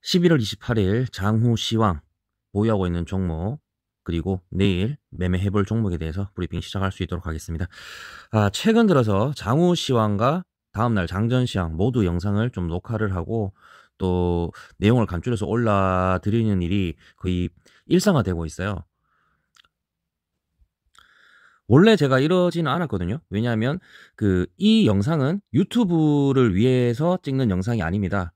11월 28일 장후시황 보유하고 있는 종목 그리고 내일 매매해볼 종목에 대해서 브리핑 시작할 수 있도록 하겠습니다. 최근 들어서 장후시황과 다음날 장전시황 모두 영상을 좀 녹화를 하고 또 내용을 간추려서 올라드리는 일이 거의 일상화되고 있어요. 원래 제가 이러지는 않았거든요. 왜냐하면 이 영상은 유튜브를 위해서 찍는 영상이 아닙니다.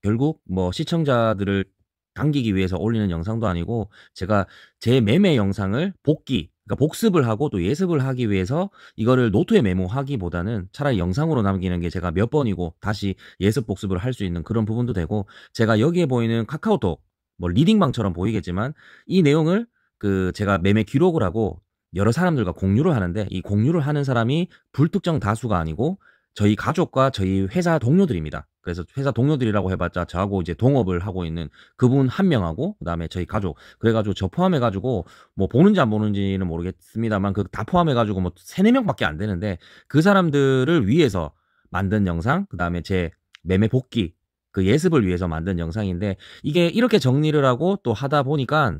결국 뭐 시청자들을 당기기 위해서 올리는 영상도 아니고 제가 제 매매 영상을 그러니까 복습을 하고 또 예습을 하기 위해서 이거를 노트에 메모하기보다는 차라리 영상으로 남기는 게 제가 몇 번이고 다시 예습 복습을 할 수 있는 그런 부분도 되고, 제가 여기에 보이는 카카오톡 뭐 리딩방처럼 보이겠지만 이 내용을 제가 매매 기록을 하고 여러 사람들과 공유를 하는데, 이 공유를 하는 사람이 불특정 다수가 아니고 저희 가족과 저희 회사 동료들입니다. 그래서 회사 동료들이라고 해봤자 저하고 이제 동업을 하고 있는 그분 한 명하고 그다음에 저희 가족, 그래가지고 저 포함해가지고 뭐 보는지 안 보는지는 모르겠습니다만 다 포함해가지고 뭐 3-4명밖에 안 되는데, 그 사람들을 위해서 만든 영상, 그다음에 제 매매 복귀 예습을 위해서 만든 영상인데, 이게 이렇게 정리를 하고 또 하다 보니까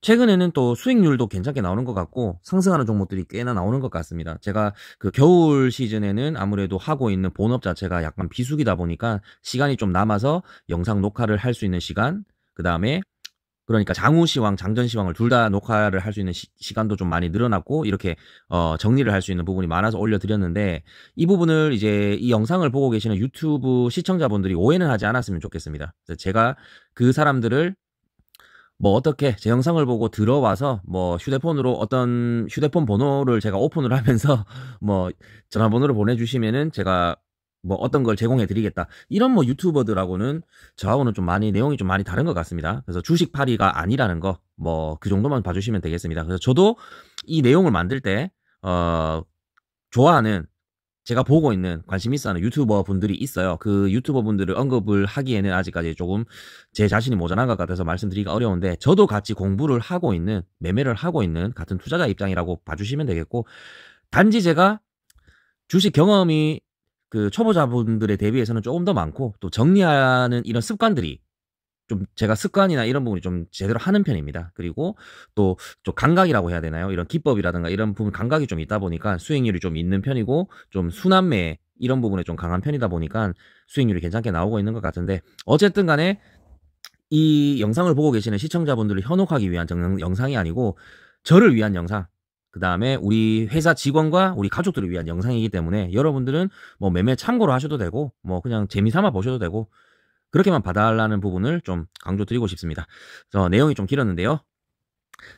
최근에는 또 수익률도 괜찮게 나오는 것 같고 상승하는 종목들이 꽤나 나오는 것 같습니다. 제가 겨울 시즌에는 아무래도 하고 있는 본업 자체가 약간 비수기다 보니까 시간이 좀 남아서 영상 녹화를 할 수 있는 시간, 그 다음에 그러니까 장후시황, 장전시황을 둘 다 녹화를 할 수 있는 시간도 좀 많이 늘어났고, 이렇게 정리를 할 수 있는 부분이 많아서 올려드렸는데, 이 부분을 이제 이 영상을 보고 계시는 유튜브 시청자분들이 오해는 하지 않았으면 좋겠습니다. 그래서 제가 그 사람들을 뭐 어떻게 제 영상을 보고 들어와서 뭐 휴대폰으로 어떤 휴대폰 번호를 제가 오픈을 하면서 뭐 전화번호를 보내주시면은 제가 뭐 어떤 걸 제공해 드리겠다, 이런 뭐 유튜버들하고는 저하고는 좀 많이 내용이 좀 많이 다른 것 같습니다. 그래서 주식팔이가 아니라는 거 뭐 그 정도만 봐주시면 되겠습니다. 그래서 저도 이 내용을 만들 때 좋아하는, 제가 보고 있는, 관심 있어 하는 유튜버 분들이 있어요. 그 유튜버 분들을 언급을 하기에는 아직까지 조금 제 자신이 모자란 것 같아서 말씀드리기가 어려운데, 저도 같이 공부를 하고 있는, 매매를 하고 있는 같은 투자자 입장이라고 봐주시면 되겠고, 단지 제가 주식 경험이 초보자분들에 대비해서는 조금 더 많고 또 정리하는 이런 습관들이 좀, 제가 습관이나 이런 부분이 좀 제대로 하는 편입니다. 그리고 또 좀 감각이라고 해야 되나요? 이런 기법이라든가 이런 부분 감각이 좀 있다 보니까 수익률이 좀 있는 편이고, 좀 순환매 이런 부분에 좀 강한 편이다 보니까 수익률이 괜찮게 나오고 있는 것 같은데, 어쨌든 간에 이 영상을 보고 계시는 시청자분들을 현혹하기 위한 영상이 아니고 저를 위한 영상, 그 다음에 우리 회사 직원과 우리 가족들을 위한 영상이기 때문에 여러분들은 뭐 매매 참고로 하셔도 되고 뭐 그냥 재미삼아 보셔도 되고 그렇게만 봐달라는 부분을 좀 강조드리고 싶습니다. 내용이 좀 길었는데요.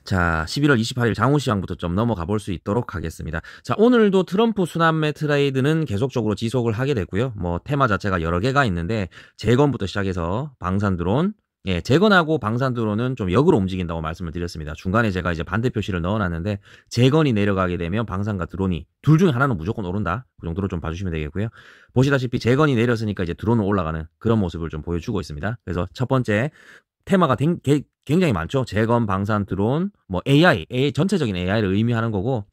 자, 11월 28일 장후시황부터 좀 넘어가 볼 수 있도록 하겠습니다. 자, 오늘도 트럼프 순환매 트레이드는 계속적으로 지속을 하게 됐고요. 뭐 테마 자체가 여러 개가 있는데 재건부터 시작해서 방산드론, 재건하고 방산드론은 좀 역으로 움직인다고 말씀을 드렸습니다. 중간에 제가 이제 반대 표시를 넣어놨는데, 재건이 내려가게 되면 방산과 드론이 둘 중에 하나는 무조건 오른다, 그 정도로 좀 봐주시면 되겠고요. 보시다시피 재건이 내렸으니까 이제 드론은 올라가는 그런 모습을 좀 보여주고 있습니다. 그래서 첫 번째 테마가 굉장히 많죠. 재건, 방산, 드론, 뭐 AI 전체적인 AI를 의미하는 거고,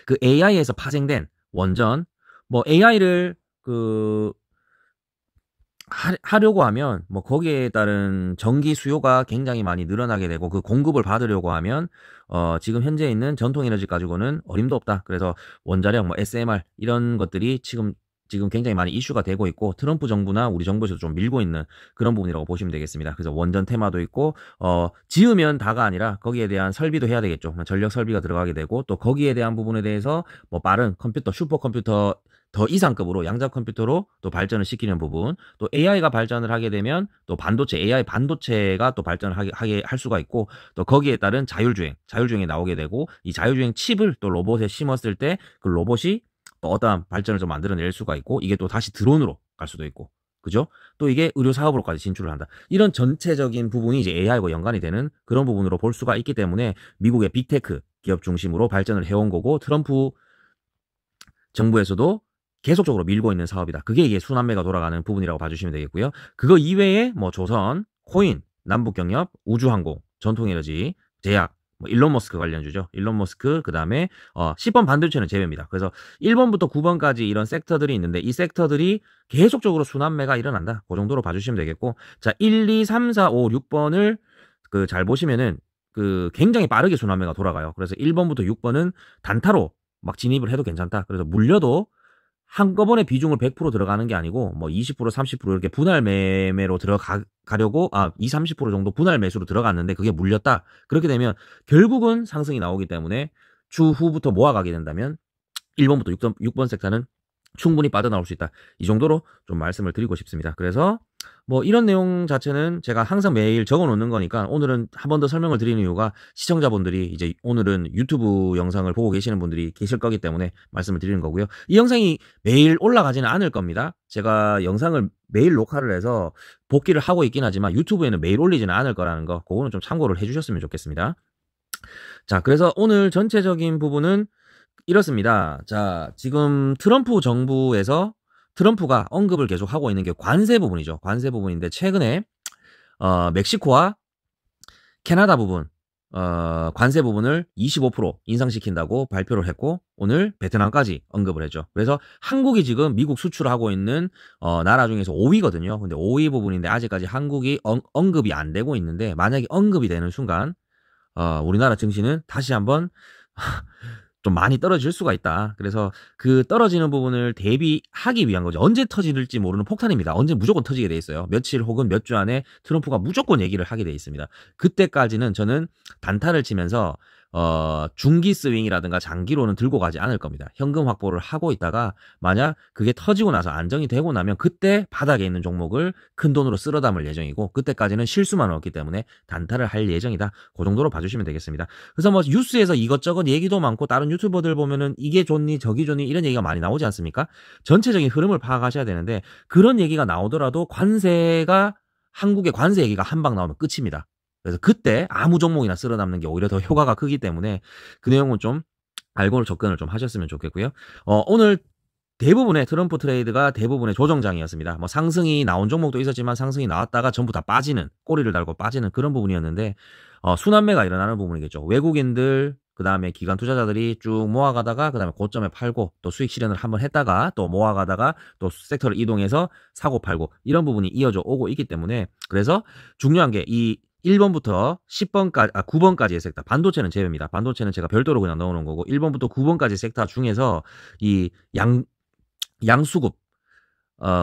그 AI에서 파생된 원전, 뭐 AI를 하려고 하면 뭐 거기에 따른 전기 수요가 굉장히 많이 늘어나게 되고, 그 공급을 받으려고 하면 지금 현재 있는 전통 에너지 가지고는 어림도 없다. 그래서 원자력, 뭐 SMR 이런 것들이 지금 굉장히 많이 이슈가 되고 있고, 트럼프 정부나 우리 정부에서도 좀 밀고 있는 그런 부분이라고 보시면 되겠습니다. 그래서 원전 테마도 있고, 지으면 다가 아니라 거기에 대한 설비도 해야 되겠죠. 전력 설비가 들어가게 되고, 또 거기에 대한 부분에 대해서 뭐 빠른 컴퓨터, 슈퍼컴퓨터 더 이상급으로 양자 컴퓨터로 또 발전을 시키는 부분, 또 AI가 발전을 하게 되면 또 반도체, AI 반도체가 또 발전을 하게 할 수가 있고, 또 거기에 따른 자율주행이 나오게 되고, 이 자율주행 칩을 또 로봇에 심었을 때 그 로봇이 또 어떠한 발전을 좀 만들어낼 수가 있고, 이게 또 다시 드론으로 갈 수도 있고, 그죠? 또 이게 의료 사업으로까지 진출을 한다. 이런 전체적인 부분이 이제 AI와 연관이 되는 그런 부분으로 볼 수가 있기 때문에 미국의 빅테크 기업 중심으로 발전을 해온 거고, 트럼프 정부에서도 계속적으로 밀고 있는 사업이다. 그게 이게 순환매가 돌아가는 부분이라고 봐주시면 되겠고요. 그거 이외에 뭐 조선, 코인, 남북경협, 우주항공, 전통에너지, 제약, 뭐 일론 머스크 관련주죠. 일론 머스크, 그 다음에 10번 반도체는 제외입니다. 그래서 1번부터 9번까지 이런 섹터들이 있는데 이 섹터들이 계속적으로 순환매가 일어난다. 그 정도로 봐주시면 되겠고, 자 1, 2, 3, 4, 5, 6번을 그 잘 보시면은 그 굉장히 빠르게 순환매가 돌아가요. 그래서 1번부터 6번은 단타로 막 진입을 해도 괜찮다. 그래서 물려도 한꺼번에 비중을 100% 들어가는 게 아니고 뭐 20%, 30% 이렇게 분할 매매로 들어가려고 2, 30% 정도 분할 매수로 들어갔는데 그게 물렸다. 그렇게 되면 결국은 상승이 나오기 때문에 추후부터 모아가게 된다면 1번부터 6번 섹터는 충분히 빠져나올 수 있다. 이 정도로 좀 말씀을 드리고 싶습니다. 그래서 뭐 이런 내용 자체는 제가 항상 매일 적어 놓는 거니까 오늘은 한 번 더 설명을 드리는 이유가 시청자분들이 이제 오늘은 유튜브 영상을 보고 계시는 분들이 계실 거기 때문에 말씀을 드리는 거고요. 이 영상이 매일 올라가지는 않을 겁니다. 제가 영상을 매일 녹화를 해서 복귀를 하고 있긴 하지만 유튜브에는 매일 올리지는 않을 거라는 거, 그거는 좀 참고를 해주셨으면 좋겠습니다. 자, 그래서 오늘 전체적인 부분은 이렇습니다. 자, 지금 트럼프 정부에서 트럼프가 언급을 계속 하고 있는 게 관세 부분이죠. 관세 부분인데 최근에 멕시코와 캐나다 부분 관세 부분을 25% 인상시킨다고 발표를 했고 오늘 베트남까지 언급을 했죠. 그래서 한국이 지금 미국 수출하고 있는 나라 중에서 5위거든요. 근데 5위 부분인데 아직까지 한국이 언급이 안 되고 있는데 만약에 언급이 되는 순간 우리나라 증시는 다시 한번 좀 많이 떨어질 수가 있다. 그래서 그 떨어지는 부분을 대비하기 위한 거죠. 언제 터질지 모르는 폭탄입니다. 언제 무조건 터지게 돼 있어요. 며칠 혹은 몇 주 안에 트럼프가 무조건 얘기를 하게 돼 있습니다. 그때까지는 저는 단타를 치면서 중기 스윙이라든가 장기로는 들고 가지 않을 겁니다. 현금 확보를 하고 있다가 만약 그게 터지고 나서 안정이 되고 나면 그때 바닥에 있는 종목을 큰 돈으로 쓸어 담을 예정이고 그때까지는 실수만 없기 때문에 단타를 할 예정이다. 그 정도로 봐주시면 되겠습니다. 그래서 뭐 뉴스에서 이것저것 얘기도 많고 다른 유튜버들 보면은 이게 좋니 저기 좋니 이런 얘기가 많이 나오지 않습니까? 전체적인 흐름을 파악하셔야 되는데 그런 얘기가 나오더라도 관세가 한국의 관세 얘기가 한 방 나오면 끝입니다. 그래서 그때 아무 종목이나 쓸어 담는 게 오히려 더 효과가 크기 때문에 그 내용은 좀 알고 접근을 좀 하셨으면 좋겠고요. 오늘 대부분의 트럼프 트레이드가 대부분의 조정장이었습니다. 뭐 상승이 나온 종목도 있었지만 상승이 나왔다가 전부 다 빠지는, 꼬리를 달고 빠지는 그런 부분이었는데 순환매가 일어나는 부분이겠죠. 외국인들 그 다음에 기관 투자자들이 쭉 모아가다가 그 다음에 고점에 팔고 또 수익 실현을 한번 했다가 또 모아가다가 또 섹터를 이동해서 사고 팔고 이런 부분이 이어져 오고 있기 때문에 그래서 중요한 게 이 1번부터 10번까지, 9번까지의 섹터, 반도체는 제외입니다. 반도체는 제가 별도로 그냥 넣어놓은 거고, 1번부터 9번까지 섹터 중에서 이 양수급,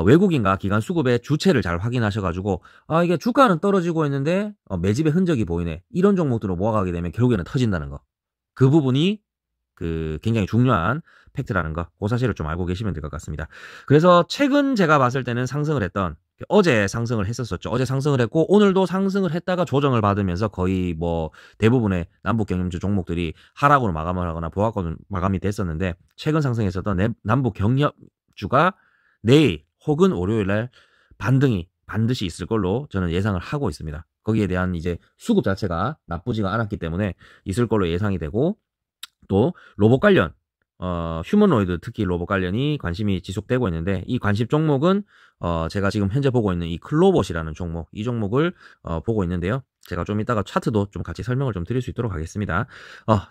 외국인과 기관 수급의 주체를 잘 확인하셔가지고, 이게 주가는 떨어지고 있는데, 매집의 흔적이 보이네. 이런 종목들로 모아가게 되면 결국에는 터진다는 거. 그 부분이 굉장히 중요한 팩트라는 거, 그 사실을 좀 알고 계시면 될 것 같습니다. 그래서 최근 제가 봤을 때는 상승을 했던, 어제 상승을 했었죠. 어제 상승을 했고 오늘도 상승을 했다가 조정을 받으면서 거의 뭐 대부분의 남북 경협주 종목들이 하락으로 마감을 하거나 보합권 마감이 됐었는데 최근 상승했었던 남북 경협주가 내일 혹은 월요일날 반등이 반드시 있을 걸로 저는 예상을 하고 있습니다. 거기에 대한 이제 수급 자체가 나쁘지가 않았기 때문에 있을 걸로 예상이 되고 또 로봇 관련 휴머노이드 특히 로봇 관련이 관심이 지속되고 있는데 이 관심 종목은 제가 지금 현재 보고 있는 이 클로봇이라는 종목, 이 종목을 보고 있는데요. 제가 좀 이따가 차트도 좀 같이 설명을 좀 드릴 수 있도록 하겠습니다.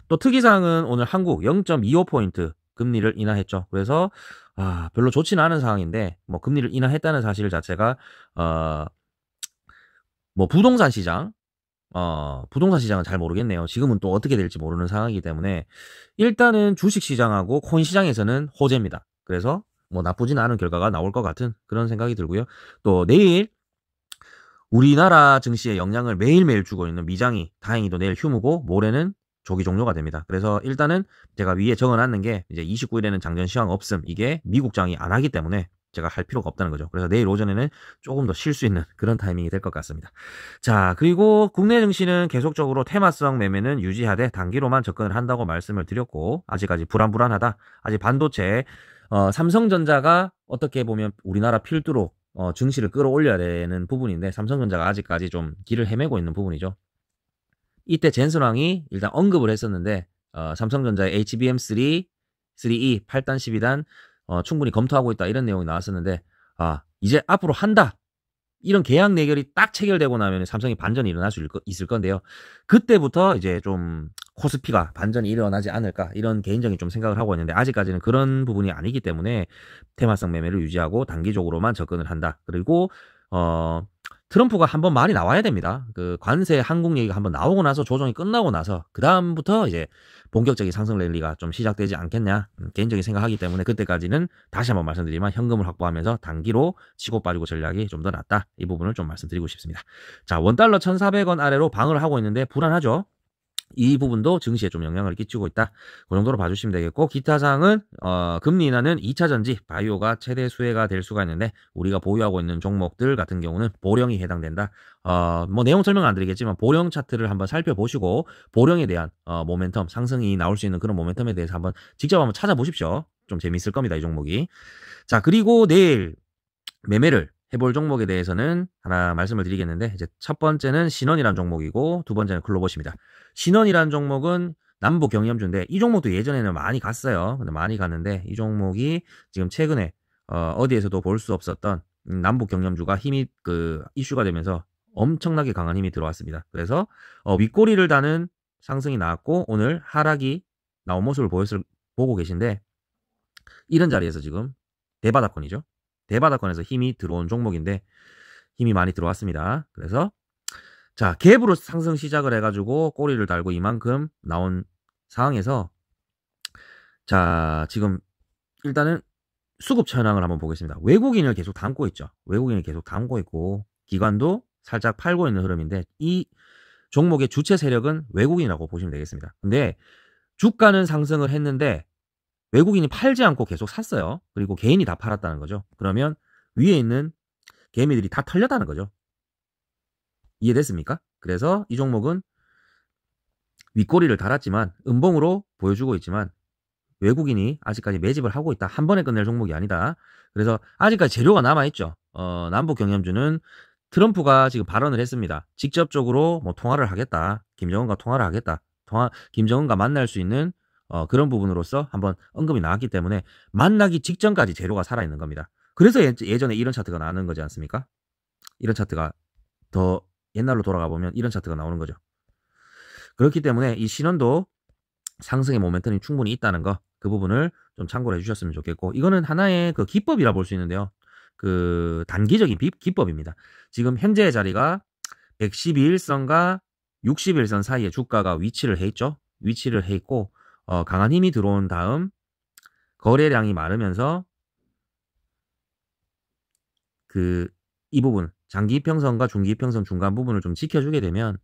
또 특이사항은 오늘 한국 0.25포인트 금리를 인하했죠. 그래서 별로 좋지는 않은 상황인데 뭐 금리를 인하했다는 사실 자체가 뭐 부동산 시장은 잘 모르겠네요. 지금은 또 어떻게 될지 모르는 상황이기 때문에 일단은 주식 시장하고 코인 시장에서는 호재입니다. 그래서 뭐 나쁘진 않은 결과가 나올 것 같은 그런 생각이 들고요. 또 내일 우리나라 증시에 영향을 매일매일 주고 있는 미장이 다행히도 내일 휴무고 모레는 조기 종료가 됩니다. 그래서 일단은 제가 위에 적어놨는 게 이제 29일에는 장전 시황 없음, 이게 미국장이 안 하기 때문에 제가 할 필요가 없다는 거죠. 그래서 내일 오전에는 조금 더 쉴 수 있는 그런 타이밍이 될 것 같습니다. 자, 그리고 국내 증시는 계속적으로 테마성 매매는 유지하되 단기로만 접근을 한다고 말씀을 드렸고 아직까지 불안불안하다. 아직 반도체 삼성전자가 어떻게 보면 우리나라 필두로 증시를 끌어올려야 되는 부분인데 삼성전자가 아직까지 좀 길을 헤매고 있는 부분이죠. 이때 젠슨왕이 일단 언급을 했었는데 삼성전자의 HBM3, 3E, 8단, 12단 충분히 검토하고 있다 이런 내용이 나왔었는데 이제 앞으로 한다 이런 계약 내결이 딱 체결되고 나면 삼성이 반전이 일어날 수 있을 건데요. 그때부터 이제 좀 코스피가 반전이 일어나지 않을까 이런 개인적인 좀 생각을 하고 있는데 아직까지는 그런 부분이 아니기 때문에 테마성 매매를 유지하고 단기적으로만 접근을 한다. 그리고 트럼프가 한번 말이 나와야 됩니다. 그 관세 한국 얘기가 한번 나오고 나서 조정이 끝나고 나서 그 다음부터 이제 본격적인 상승 랠리가 좀 시작되지 않겠냐 개인적인 생각하기 때문에 그때까지는 다시 한번 말씀드리면 현금을 확보하면서 단기로 치고 빠지고 전략이 좀 더 낫다. 이 부분을 좀 말씀드리고 싶습니다. 자, 원달러 1,400원 아래로 방어를 하고 있는데 불안하죠. 이 부분도 증시에 좀 영향을 끼치고 있다. 그 정도로 봐주시면 되겠고 기타 사항은 금리 인하는 2차 전지 바이오가 최대 수혜가 될 수가 있는데 우리가 보유하고 있는 종목들 같은 경우는 보령이 해당된다. 뭐 내용 설명은 안 드리겠지만 보령 차트를 한번 살펴보시고 보령에 대한 모멘텀 상승이 나올 수 있는 그런 모멘텀에 대해서 한번 직접 한번 찾아보십시오. 좀 재밌을 겁니다. 이 종목이. 자, 그리고 내일 매매를 해볼 종목에 대해서는 하나 말씀을 드리겠는데 이제 첫 번째는 신원이라는 종목이고 두 번째는 클로봇입니다. 신원이라는 종목은 남북 경염주인데 이 종목도 예전에는 많이 갔어요. 근데 많이 갔는데 이 종목이 지금 최근에 어디에서도 볼 수 없었던 남북 경염주가 힘이 이슈가 되면서 엄청나게 강한 힘이 들어왔습니다. 그래서 윗꼬리를 다는 상승이 나왔고 오늘 하락이 나온 모습을 보고 계신데 이런 자리에서 지금 대바닥권이죠. 대바닥권에서 힘이 들어온 종목인데 힘이 많이 들어왔습니다. 그래서 자, 갭으로 상승 시작을 해가지고 꼬리를 달고 이만큼 나온 상황에서 자, 지금 일단은 수급 현황을 한번 보겠습니다. 외국인을 계속 담고 있죠. 외국인을 계속 담고 있고 기관도 살짝 팔고 있는 흐름인데 이 종목의 주체 세력은 외국인이라고 보시면 되겠습니다. 근데 주가는 상승을 했는데 외국인이 팔지 않고 계속 샀어요. 그리고 개인이 다 팔았다는 거죠. 그러면 위에 있는 개미들이 다 털렸다는 거죠. 이해됐습니까? 그래서 이 종목은 윗꼬리를 달았지만 음봉으로 보여주고 있지만 외국인이 아직까지 매집을 하고 있다. 한 번에 끝낼 종목이 아니다. 그래서 아직까지 재료가 남아있죠. 남북 경협주는 트럼프가 지금 발언을 했습니다. 직접적으로 뭐 통화를 하겠다. 김정은과 통화를 하겠다. 김정은과 만날 수 있는 그런 부분으로서 한번 언급이 나왔기 때문에 만나기 직전까지 재료가 살아있는 겁니다. 그래서 예전에 이런 차트가 나오는 거지 않습니까? 이런 차트가 더 옛날로 돌아가 보면 이런 차트가 나오는 거죠. 그렇기 때문에 이 신원도 상승의 모멘텀이 충분히 있다는 거, 그 부분을 좀 참고를 해주셨으면 좋겠고, 이거는 하나의 그 기법이라 볼 수 있는데요. 그 단기적인 기법입니다. 지금 현재의 자리가 112일선과 61선 사이에 주가가 위치를 해 있죠. 위치를 해 있고 강한 힘이 들어온 다음 거래량이 많으면서 이 부분 장기평선과 중기평선 중간 부분을 좀 지켜주게 되면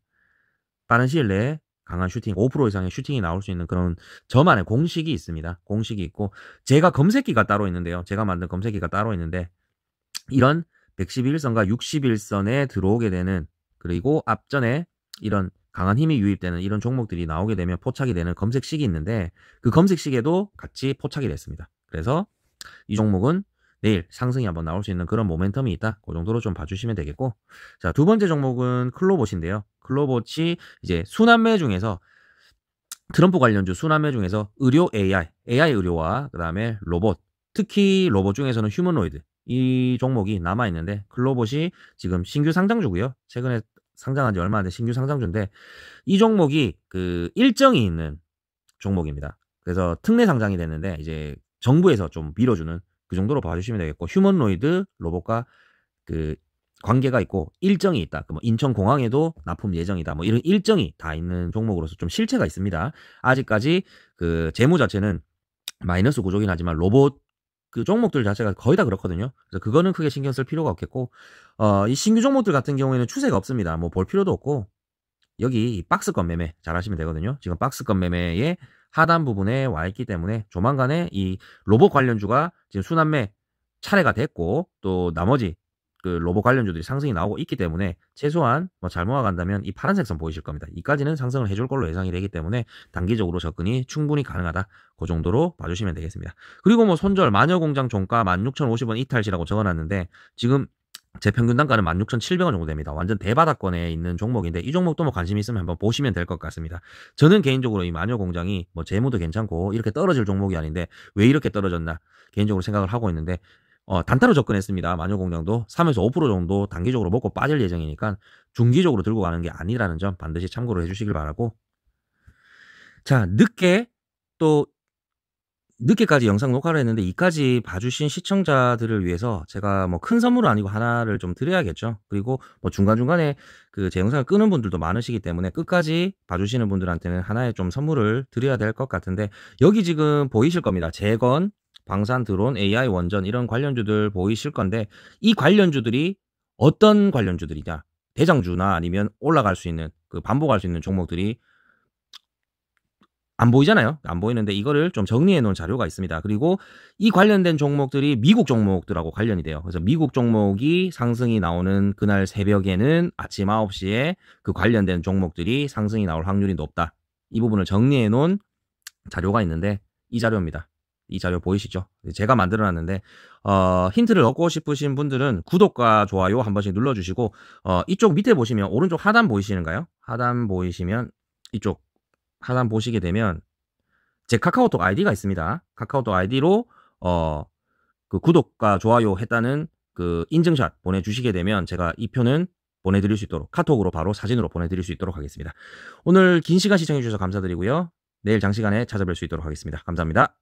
빠른 시일 내에 강한 슈팅 5% 이상의 슈팅이 나올 수 있는 그런 저만의 공식이 있습니다. 공식이 있고 제가 검색기가 따로 있는데요. 제가 만든 검색기가 따로 있는데 이런 111선과 61선에 들어오게 되는, 그리고 앞전에 이런 강한 힘이 유입되는 이런 종목들이 나오게 되면 포착이 되는 검색식이 있는데 그 검색식에도 같이 포착이 됐습니다. 그래서 이 종목은 내일 상승이 한번 나올 수 있는 그런 모멘텀이 있다. 그 정도로 좀 봐주시면 되겠고, 자, 두 번째 종목은 클로봇인데요. 클로봇이 이제 순환매 중에서 트럼프 관련주 순환매 중에서 의료 AI 의료와 그 다음에 로봇, 특히 로봇 중에서는 휴머노이드, 이 종목이 남아있는데 클로봇이 지금 신규 상장주고요. 최근에 상장한 지 얼마 안 된 신규 상장주인데 이 종목이 그 일정이 있는 종목입니다. 그래서 특례 상장이 됐는데 이제 정부에서 좀 밀어주는 그 정도로 봐주시면 되겠고, 휴머노이드 로봇과 그 관계가 있고 일정이 있다. 뭐 인천공항에도 납품 예정이다. 뭐 이런 일정이 다 있는 종목으로서 좀 실체가 있습니다. 아직까지 그 재무 자체는 마이너스 구조긴 하지만 로봇 그 종목들 자체가 거의 다 그렇거든요. 그래서 그거는 크게 신경 쓸 필요가 없겠고, 이 신규 종목들 같은 경우에는 추세가 없습니다. 뭐 볼 필요도 없고, 여기 이 박스권 매매 잘 하시면 되거든요. 지금 박스권 매매의 하단 부분에 와 있기 때문에 조만간에 이 로봇 관련주가 지금 순환매 차례가 됐고, 또 나머지 그 로봇 관련주들이 상승이 나오고 있기 때문에 최소한 뭐 잘 모아간다면 이 파란색 선 보이실 겁니다. 이까지는 상승을 해줄 걸로 예상이 되기 때문에 단기적으로 접근이 충분히 가능하다. 그 정도로 봐주시면 되겠습니다. 그리고 뭐 손절 마녀공장 종가 16,050원 이탈시라고 적어놨는데 지금 제 평균 단가는 16,700원 정도 됩니다. 완전 대바닥권에 있는 종목인데 이 종목도 뭐 관심 있으면 한번 보시면 될 것 같습니다. 저는 개인적으로 이 마녀공장이 뭐 재무도 괜찮고 이렇게 떨어질 종목이 아닌데 왜 이렇게 떨어졌나 개인적으로 생각을 하고 있는데 단타로 접근했습니다. 마녀공장도 3에서 5% 정도 단기적으로 먹고 빠질 예정이니까 중기적으로 들고 가는 게 아니라는 점 반드시 참고를 해주시길 바라고. 자, 늦게까지 영상 녹화를 했는데 이까지 봐주신 시청자들을 위해서 제가 뭐 큰 선물은 아니고 하나를 좀 드려야겠죠. 그리고 뭐 중간중간에 제 영상을 끄는 분들도 많으시기 때문에 끝까지 봐주시는 분들한테는 하나의 좀 선물을 드려야 될 것 같은데, 여기 지금 보이실 겁니다. 재건, 방산, 드론, AI 원전 이런 관련주들 보이실 건데, 이 관련주들이 어떤 관련주들이냐, 대장주나 아니면 올라갈 수 있는 반복할 수 있는 종목들이 안 보이잖아요. 안 보이는데 이거를 좀 정리해 놓은 자료가 있습니다. 그리고 이 관련된 종목들이 미국 종목들하고 관련이 돼요. 그래서 미국 종목이 상승이 나오는 그날 새벽에는 아침 9시에 그 관련된 종목들이 상승이 나올 확률이 높다. 이 부분을 정리해 놓은 자료가 있는데 이 자료입니다. 이 자료 보이시죠? 제가 만들어 놨는데 힌트를 얻고 싶으신 분들은 구독과 좋아요 한 번씩 눌러주시고, 이쪽 밑에 보시면 오른쪽 하단 보이시는가요? 하단 보이시면 이쪽 하단 보시게 되면 제 카카오톡 아이디가 있습니다. 카카오톡 아이디로 그 구독과 좋아요 했다는 그 인증샷 보내주시게 되면 제가 이 표는 보내드릴 수 있도록, 카톡으로 바로 사진으로 보내드릴 수 있도록 하겠습니다. 오늘 긴 시간 시청해 주셔서 감사드리고요. 내일 장시간에 찾아뵐 수 있도록 하겠습니다. 감사합니다.